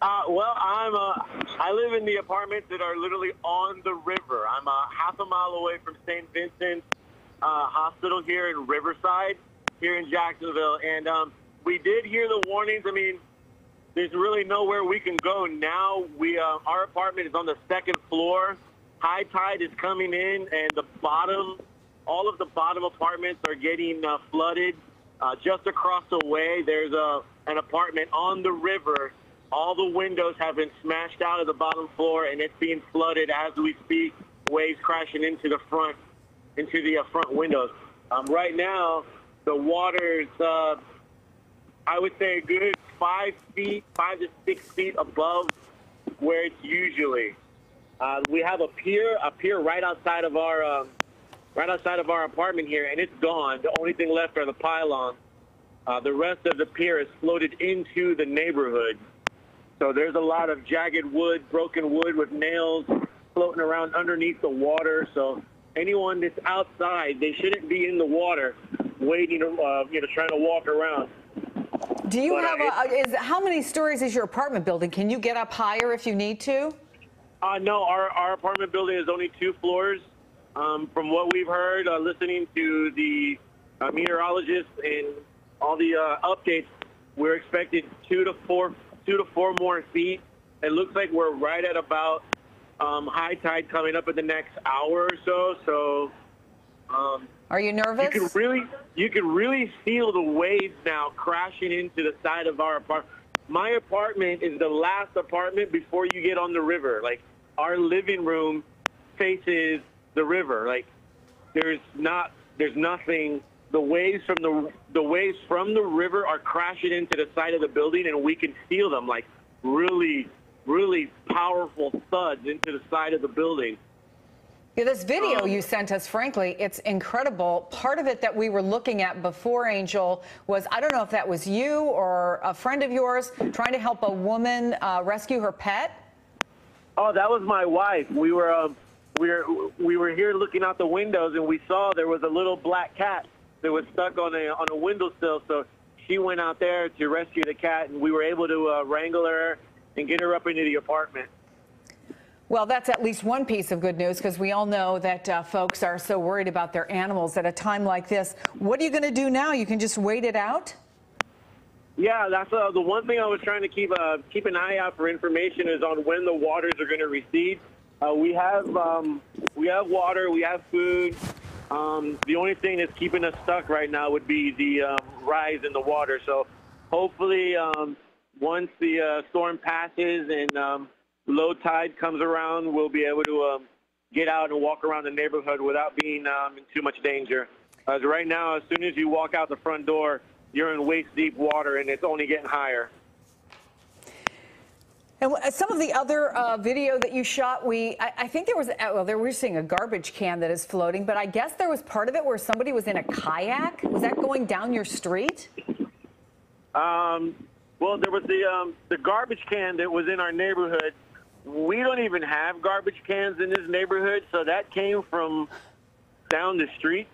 I live in the apartments that are literally on the river. I'm half a mile away from St. Vincent's Hospital here in Riverside, here in Jacksonville. And we did hear the warnings. I mean, there's really nowhere we can go now. Our apartment is on the second floor. High tide is coming in, and all of the bottom apartments are getting flooded. Just across the way, there's an apartment on the river. All the windows have been smashed out of the bottom floor, and it's being flooded as we speak. Waves crashing into the front windows. Right now, the water's I would say a good 5 to 6 feet above where it's usually. We have a pier right outside of our apartment here, and it's gone. The only thing left are the pylons. The rest of the pier is floated into the neighborhood. So there's a lot of jagged wood, broken wood with nails floating around underneath the water. So anyone that's outside, they shouldn't be in the water waiting, trying to walk around. Do you how many stories is your apartment building? Can you get up higher if you need to? No, our apartment building is only 2 floors. From what we've heard, listening to the meteorologists and all the updates, we're expected 2 to 4 more feet. It looks like we're right at about high tide coming up in the next hour or so. So, are you nervous? You can really feel the waves now crashing into the side of our apartment. My apartment is the last apartment before you get on the river. Like, our living room faces the river. Like, there's nothing. The waves from the river are crashing into the side of the building, and we can feel them, like really, really powerful thuds into the side of the building. Yeah, this video you sent us, frankly, it's incredible. Part of it that we were looking at before, Angel, was, I don't know if that was you or a friend of yours trying to help a woman rescue her pet. Oh, that was my wife. We were here looking out the windows, and we saw there was a little black cat that was stuck on a windowsill. So she went out there to rescue the cat, and we were able to wrangle her and get her up into the apartment. Well, that's at least one piece of good news, because we all know that folks are so worried about their animals at a time like this. What are you going to do now? You can just wait it out? Yeah, that's the one thing I was trying to keep an eye out for information is on when the waters are going to recede. We have water, we have food. The only thing that's keeping us stuck right now would be the rise in the water. So hopefully once the storm passes and low tide comes around, we'll be able to get out and walk around the neighborhood without being in too much danger. Right now, as soon as you walk out the front door, you're in waist-deep water, and it's only getting higher. And some of the other video that you shot, I think there was, they were seeing a garbage can that is floating, but I guess there was part of it where somebody was in a kayak. Was that going down your street? Well, there was the garbage can that was in our neighborhood. We don't even have garbage cans in this neighborhood, so that came from down the street,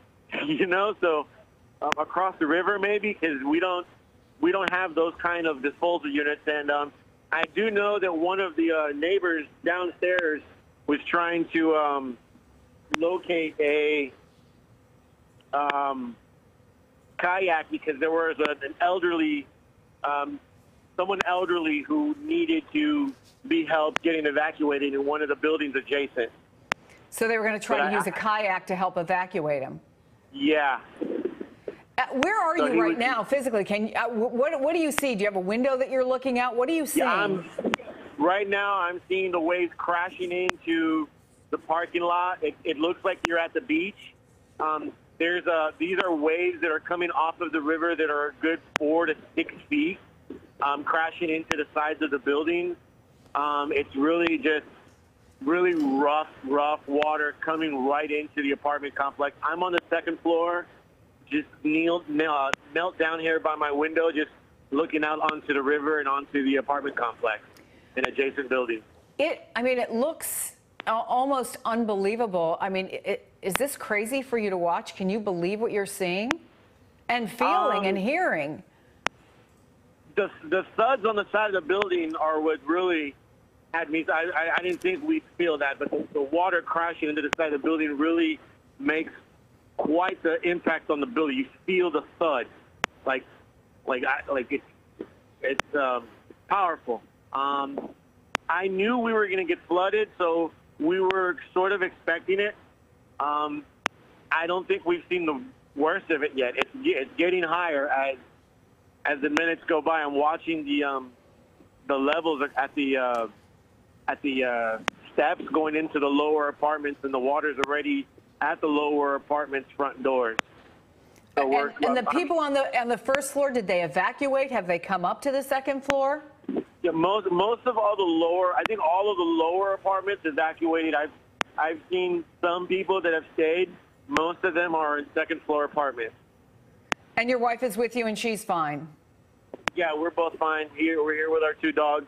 so across the river maybe, because we don't have those kind of disposal units. And I do know that one of the neighbors downstairs was trying to locate a kayak because there was an elderly, someone elderly who needed to be helped getting evacuated in one of the buildings adjacent. So they were going to try to use a kayak to help evacuate him. Yeah. Where are you right now physically? What do you see? Do you have a window that you're looking out? What are you seeing? Yeah, right now I'm seeing the waves crashing into the parking lot. It looks like you're at the beach. These are waves that are coming off of the river that are a good 4 to 6 feet, crashing into the sides of the building. It's really just really rough water coming right into the apartment complex. I'm on the second floor, just knelt down here by my window, just looking out onto the river and onto the apartment complex and adjacent buildings. It looks almost unbelievable. I mean, is this crazy for you to watch? Can you believe what you're seeing and feeling and hearing? the thuds on the side of the building are what really had me. I didn't think we'd feel that, but the water crashing into the side of the building really makes quite the impact on the building. You feel the thud, it's powerful. I knew we were going to get flooded, so we were sort of expecting it. I don't think we've seen the worst of it yet. It's getting higher as the minutes go by. I'm watching the levels at the steps going into the lower apartments, and the water's already at the lower apartments' front doors. So and the people on the first floor, did they evacuate? Have they come up to the second floor? Yeah, most of all the lower, I think all of the lower apartments evacuated. I've seen some people that have stayed. Most of them are in second floor apartments. And your wife is with you and she's fine? Yeah, we're both fine. We're here with our 2 dogs.